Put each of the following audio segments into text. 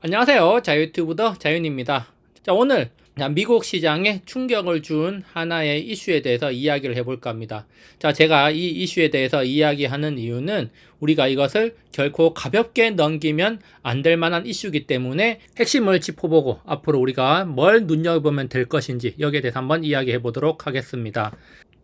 안녕하세요. 자유튜브더 자윤입니다. 자, 오늘 미국 시장에 충격을 준 하나의 이슈에 대해서 이야기를 해볼까 합니다. 자, 제가 이 이슈에 대해서 이야기하는 이유는 우리가 이것을 결코 가볍게 넘기면 안 될 만한 이슈이기 때문에 핵심을 짚어보고 앞으로 우리가 뭘 눈여겨보면 될 것인지 여기에 대해서 한번 이야기해 보도록 하겠습니다.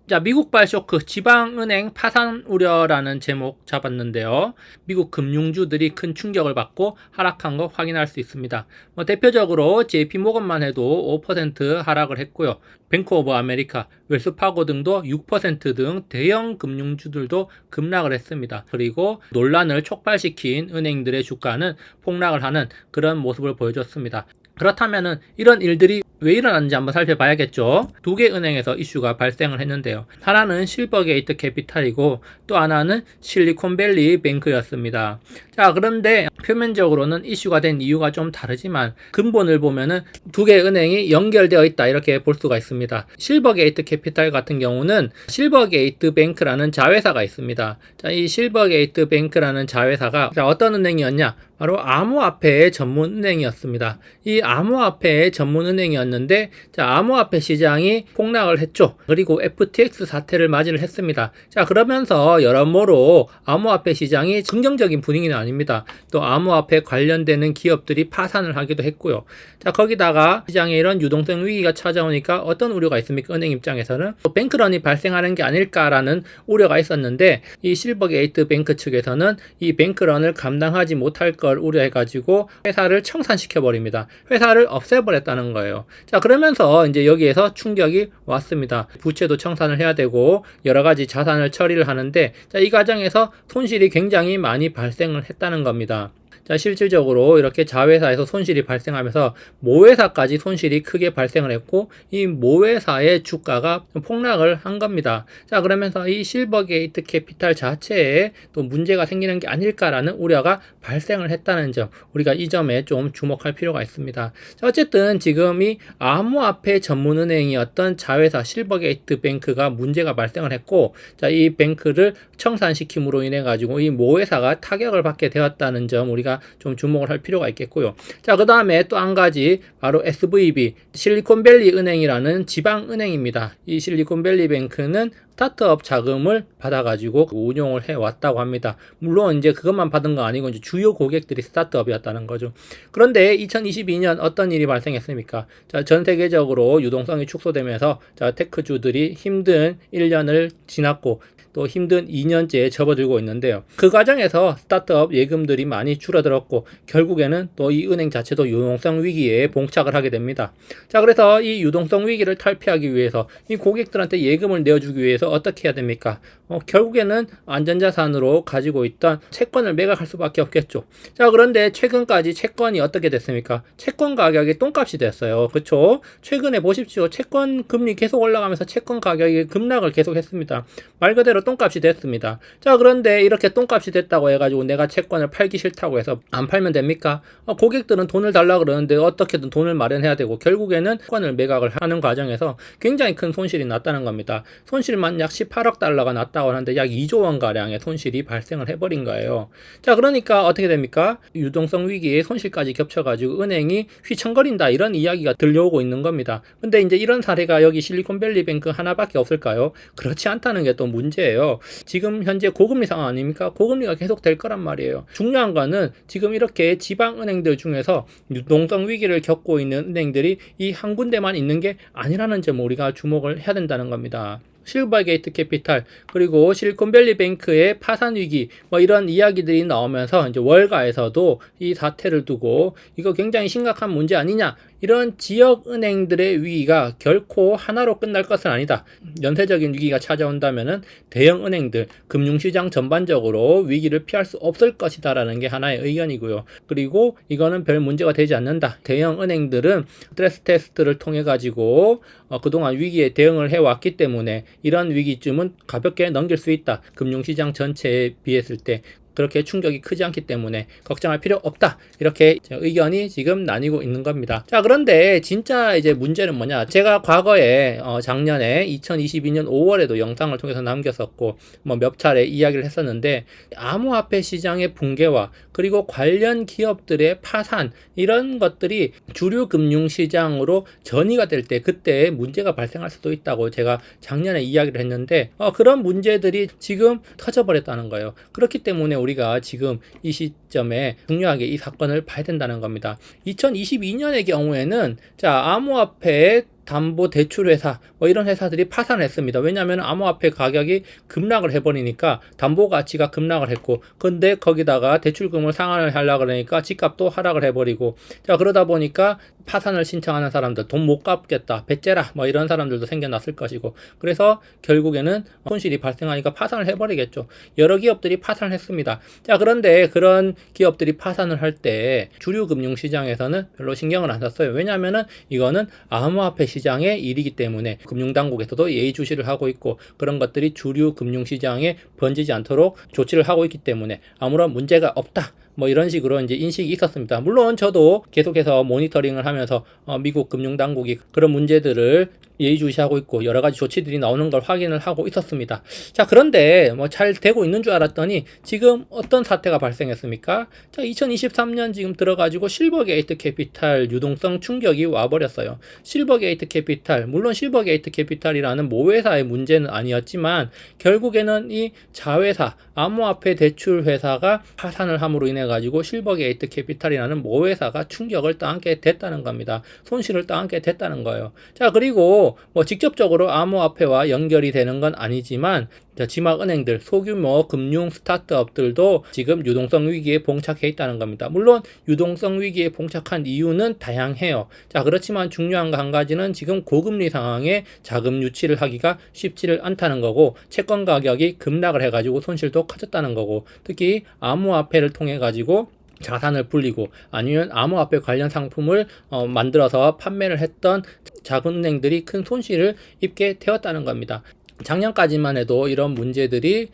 자, 미국발 쇼크, 지방은행 파산 우려라는 제목 잡았는데요. 미국 금융주들이 큰 충격을 받고 하락한 거 확인할 수 있습니다. 대표적으로 JP모건만 해도 5% 하락을 했고요. 뱅크 오브 아메리카, 웰스파고 등도 6% 등 대형 금융주들도 급락을 했습니다. 그리고 논란을 촉발시킨 은행들의 주가는 폭락을 하는 그런 모습을 보여줬습니다. 그렇다면은 이런 일들이 왜 일어났는지 한번 살펴봐야겠죠. 두 개 은행에서 이슈가 발생을 했는데요. 하나는 실버게이트 캐피탈이고 또 하나는 실리콘밸리 뱅크였습니다. 자, 그런데 표면적으로는 이슈가 된 이유가 좀 다르지만 근본을 보면은 두 개 은행이 연결되어 있다 이렇게 볼 수가 있습니다. 실버게이트 캐피탈 같은 경우는 실버게이트 뱅크라는 자회사가 있습니다. 자, 이 실버게이트 뱅크라는 자회사가 어떤 은행이었냐? 바로 암호화폐의 전문 은행이었습니다. 이 암호화폐의 전문 은행이었는데, 자, 암호화폐 시장이 폭락을 했죠. 그리고 FTX 사태를 맞이를 했습니다. 자, 그러면서 여러모로 암호화폐 시장이 긍정적인 분위기는 아닙니다. 또 암호화폐 관련되는 기업들이 파산을 하기도 했고요. 자, 거기다가 시장에 이런 유동성 위기가 찾아오니까 어떤 우려가 있습니까? 은행 입장에서는 뱅크런이 발생하는 게 아닐까라는 우려가 있었는데, 이 실버게이트 뱅크 측에서는 이 뱅크런을 감당하지 못할 걸 우려해가지고 회사를 청산시켜버립니다. 회사를 없애버렸다는 거예요. 자, 그러면서 이제 여기에서 충격이 왔습니다. 부채도 청산을 해야 되고 여러 가지 자산을 처리를 하는데, 자, 이 과정에서 손실이 굉장히 많이 발생을 했다는 겁니다. 자, 실질적으로 이렇게 자회사에서 손실이 발생하면서 모회사까지 손실이 크게 발생을 했고 이 모회사의 주가가 폭락을 한 겁니다. 자, 그러면서 이 실버게이트 캐피탈 자체에 또 문제가 생기는 게 아닐까라는 우려가 발생을 했다는 점, 우리가 이 점에 좀 주목할 필요가 있습니다. 자, 어쨌든 지금 이 암호화폐 전문은행이었던 자회사 실버게이트 뱅크가 문제가 발생을 했고, 자, 이 뱅크를 청산시킴으로 인해 가지고 이 모회사가 타격을 받게 되었다는 점 우리가 좀 주목을 할 필요가 있겠고요. 자, 그 다음에 또 한 가지 바로 SVB 실리콘밸리 은행이라는 지방 은행입니다. 이 실리콘밸리 뱅크는 스타트업 자금을 받아가지고 운용을 해왔다고 합니다. 물론 이제 그것만 받은 거 아니고 이제 주요 고객들이 스타트업이었다는 거죠. 그런데 2022년 어떤 일이 발생했습니까? 자, 전 세계적으로 유동성이 축소되면서 자, 테크주들이 힘든 1년을 지났고 또 힘든 2년째에 접어들고 있는데요. 그 과정에서 스타트업 예금들이 많이 줄어들었고 결국에는 또 이 은행 자체도 유동성 위기에 봉착을 하게 됩니다. 자, 그래서 이 유동성 위기를 탈피하기 위해서 이 고객들한테 예금을 내어주기 위해서 어떻게 해야 됩니까? 결국에는 안전자산으로 가지고 있던 채권을 매각할 수밖에 없겠죠. 자, 그런데 최근까지 채권이 어떻게 됐습니까? 채권 가격이 똥값이 됐어요. 그렇죠? 최근에 보십시오. 채권 금리 계속 올라가면서 채권 가격이 급락을 계속했습니다. 말 그대로 똥값이 됐습니다. 자, 그런데 이렇게 똥값이 됐다고 해가지고 내가 채권을 팔기 싫다고 해서 안 팔면 됩니까? 고객들은 돈을 달라 그러는데 어떻게든 돈을 마련해야 되고 결국에는 채권을 매각을 하는 과정에서 굉장히 큰 손실이 났다는 겁니다. 손실만 약 18억 달러가 났다고 하는데 약 2조 원 가량의 손실이 발생을 해버린 거예요. 자, 그러니까 어떻게 됩니까? 유동성 위기에 손실까지 겹쳐가지고 은행이 휘청거린다 이런 이야기가 들려오고 있는 겁니다. 근데 이제 이런 사례가 여기 실리콘밸리 뱅크 하나밖에 없을까요? 그렇지 않다는 게 또 문제예요. 지금 현재 고금리 상황 아닙니까? 고금리가 계속 될 거란 말이에요. 중요한 거는 지금 이렇게 지방 은행들 중에서 유동성 위기를 겪고 있는 은행들이 이 한 군데만 있는 게 아니라는 점 우리가 주목을 해야 된다는 겁니다. 실버게이트 캐피탈 그리고 실리콘밸리 뱅크의 파산 위기 이런 이야기들이 나오면서 이제 월가에서도 이 사태를 두고 이거 굉장히 심각한 문제 아니냐 이런 지역 은행들의 위기가 결코 하나로 끝날 것은 아니다. 연쇄적인 위기가 찾아온다면은 대형 은행들 금융시장 전반적으로 위기를 피할 수 없을 것이다라는 게 하나의 의견이고요. 그리고 이거는 별 문제가 되지 않는다. 대형 은행들은 스트레스 테스트를 통해 가지고 그동안 위기에 대응을 해왔기 때문에 이런 위기쯤은 가볍게 넘길 수 있다. 금융시장 전체에 비했을 때 그렇게 충격이 크지 않기 때문에 걱정할 필요 없다. 이렇게 의견이 지금 나뉘고 있는 겁니다. 자, 그런데 진짜 이제 문제는 뭐냐? 제가 과거에 작년에 2022년 5월에도 영상을 통해서 남겼었고 몇 차례 이야기를 했었는데 암호화폐 시장의 붕괴와 그리고 관련 기업들의 파산 이런 것들이 주류 금융시장으로 전이가 될 때 그때 문제가 발생할 수도 있다고 제가 작년에 이야기를 했는데 그런 문제들이 지금 터져버렸다는 거예요. 그렇기 때문에 우리가 지금 이 시점에 중요하게 이 사건을 봐야 된다는 겁니다. 2022년의 경우에는 암호화폐 담보대출회사 이런 회사들이 파산했습니다. 왜냐하면 암호화폐 가격이 급락을 해버리니까 담보 가치가 급락을 했고, 근데 거기다가 대출금을 상환을 하려고 그러니까 집값도 하락을 해버리고, 그러다 보니까 파산을 신청하는 사람들, 돈 못 갚겠다, 배째라 이런 사람들도 생겨났을 것이고, 그래서 결국에는 손실이 발생하니까 파산을 해버리겠죠. 여러 기업들이 파산을 했습니다. 그런데 그런 기업들이 파산을 할 때 주류 금융시장에서는 별로 신경을 안 썼어요. 왜냐하면은 이거는 암호화폐 시장의 일이기 때문에 금융당국에서도 예의주시를 하고 있고, 그런 것들이 주류 금융시장에 번지지 않도록 조치를 하고 있기 때문에 아무런 문제가 없다, 이런 식으로 이제 인식이 있었습니다. 물론 저도 계속해서 모니터링을 하면서 미국 금융당국이 그런 문제들을 예의주시하고 있고 여러 가지 조치들이 나오는 걸 확인을 하고 있었습니다. 그런데 잘 되고 있는 줄 알았더니 지금 어떤 사태가 발생했습니까? 2023년 지금 들어가지고 실버게이트 캐피탈 유동성 충격이 와버렸어요. 실버게이트 캐피탈, 물론 실버게이트 캐피탈이라는 모회사의 문제는 아니었지만 결국에는 이 자회사, 암호화폐 대출 회사가 파산을 함으로 인해 가지고 실버게이트 캐피탈이라는 모회사가 충격을 당하게 됐다는 겁니다. 손실을 당하게 됐다는 거예요. 그리고 직접적으로 암호화폐와 연결이 되는 건 아니지만 지막은행들, 소규모 금융 스타트업들도 지금 유동성 위기에 봉착해 있다는 겁니다. 물론 유동성 위기에 봉착한 이유는 다양해요. 그렇지만 중요한 거 한 가지는 지금 고금리 상황에 자금 유치를 하기가 쉽지를 않다는 거고, 채권 가격이 급락을 해가지고 손실도 커졌다는 거고, 특히 암호화폐를 통해 가지고 자산을 불리고 아니면 암호화폐 관련 상품을 만들어서 판매를 했던 자금은행들이 큰 손실을 입게 되었다는 겁니다. 작년까지만 해도 이런 문제들이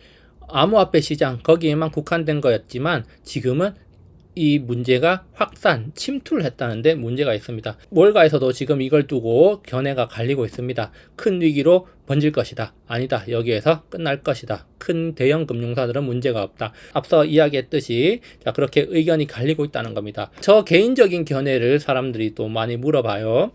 암호화폐 시장 거기에만 국한된 거였지만 지금은 이 문제가 확산, 침투를 했다는데 문제가 있습니다. 월가에서도 지금 이걸 두고 견해가 갈리고 있습니다. 큰 위기로 번질 것이다. 아니다. 여기에서 끝날 것이다. 큰 대형 금융사들은 문제가 없다. 앞서 이야기했듯이 그렇게 의견이 갈리고 있다는 겁니다. 저 개인적인 견해를 사람들이 또 많이 물어봐요.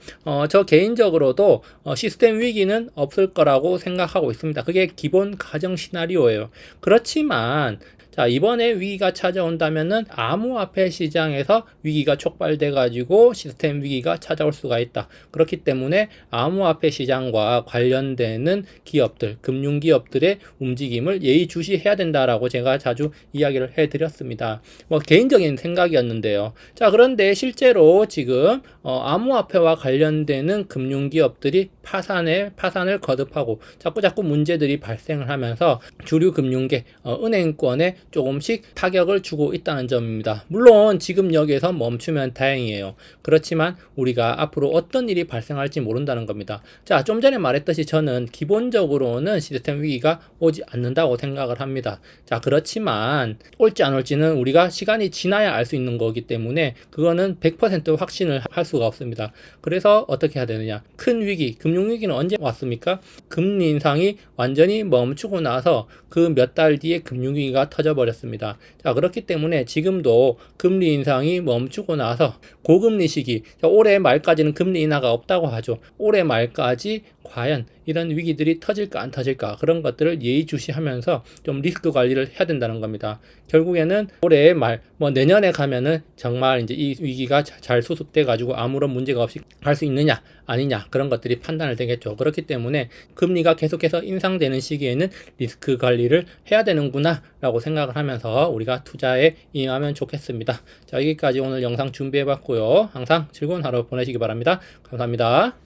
저 개인적으로도 시스템 위기는 없을 거라고 생각하고 있습니다. 그게 기본 가정 시나리오예요. 그렇지만 이번에 위기가 찾아온다면은 암호화폐 시장에서 위기가 촉발돼 가지고 시스템 위기가 찾아올 수가 있다. 그렇기 때문에 암호화폐 시장과 관련되는 기업들, 금융기업들의 움직임을 예의주시해야 된다라고 제가 자주 이야기를 해드렸습니다. 개인적인 생각이었는데요. 그런데 실제로 지금 암호화폐와 관련되는 금융기업들이 파산을 거듭하고 자꾸 문제들이 발생을 하면서 주류 금융계, 은행권에 조금씩 타격을 주고 있다는 점입니다. 물론 지금 여기에서 멈추면 다행이에요. 그렇지만 우리가 앞으로 어떤 일이 발생할지 모른다는 겁니다. 좀 전에 말했듯이 저는 기본적으로는 시스템 위기가 오지 않는다고 생각을 합니다. 그렇지만 올지 안 올지는 우리가 시간이 지나야 알 수 있는 거기 때문에 그거는 100% 확신을 할 수가 없습니다. 그래서 어떻게 해야 되느냐? 큰 위기, 금융위기는 언제 왔습니까? 금리 인상이 완전히 멈추고 나서 그 몇 달 뒤에 금융위기가 터져버렸습니다. 그렇기 때문에 지금도 금리 인상이 멈추고 나서 고금리 시기, 올해 말까지는 금리 인하가 없다고 하죠. 올해 말까지 과연 이런 위기들이 터질까 안 터질까, 그런 것들을 예의주시하면서 좀 리스크 관리를 해야 된다는 겁니다. 결국에는 올해 말 내년에 가면은 정말 이제 이 위기가 잘 수습돼 가지고 아무런 문제가 없이 갈 수 있느냐 아니냐, 그런 것들이 판단을 되겠죠. 그렇기 때문에 금리가 계속해서 인상되는 시기에는 리스크 관리를 해야 되는구나 라고 생각을 하면서 우리가 투자에 임하면 좋겠습니다. 여기까지 오늘 영상 준비해 봤고요. 항상 즐거운 하루 보내시기 바랍니다. 감사합니다.